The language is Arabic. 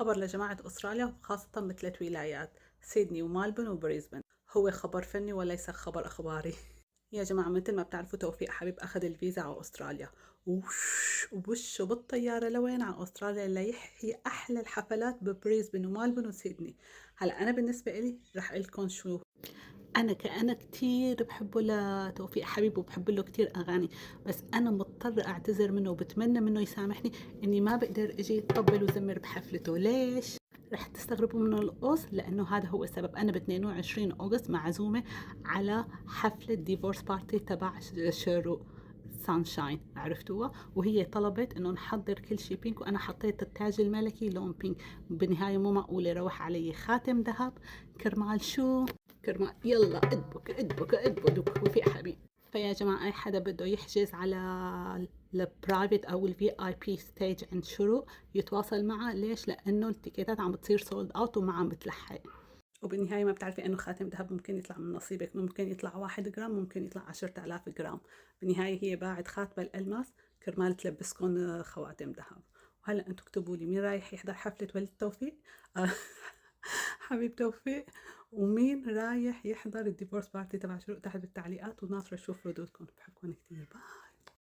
خبر لجماعة أستراليا وخاصة بثلاث ولايات سيدني ومالبون وبريسبن. هو خبر فني وليس خبر أخباري. يا جماعة مثل ما بتعرفوا توفيق حبيب أخذ الفيزا على أستراليا ووشه بالطيارة لوين على أستراليا ليحيي أحلى الحفلات ببريسبن ومالبون وسيدني. هلأ أنا بالنسبة إلي رح أقلكم شو أنا كتير بحبه لتوفيق حبيب وبحب له كتير أغاني، بس أنا مضطرة أعتذر منه وبتمنى منه يسامحني إني ما بقدر أجي طبل وزمر بحفلته. ليش؟ رح تستغربوا من القص، لأنه هذا هو السبب. أنا ب 22 أغسطس معزومة على حفلة ديفورس بارتي تبع شروق سانشاين، عرفتوها؟ وهي طلبت انه نحضر كل شي بينك، وانا حطيت التاج الملكي لون بينك. بالنهاية مو معقولة روح علي خاتم ذهب كرمال شو؟ كرمال يلا ادبك ادبك ادبك توفيق حبيب. فيا جماعة أي حدا بده يحجز على البرايفت أو الفي آي بي ستيج عند شروق يتواصل معه. ليش؟ لأنه التيكيتات عم بتصير سولد أوت وما عم بتلحق. وبالنهاية ما بتعرفي إنه خاتم ذهب ممكن يطلع من نصيبك، ممكن يطلع 1 جرام، ممكن يطلع 10,000 جرام. بالنهاية هي باعت خاتم الألماس كرمال تلبسكن خواتم ذهب. وهلأ أنتوا اكتبوا لي مين رايح يحضر حفلة ولد توفيق حبيب توفيق، ومين رايح يحضر الديفورس بارتي تبع شروق تحت بالتعليقات، وناطرة اشوف ردودكم. بحبكم كتير. باي.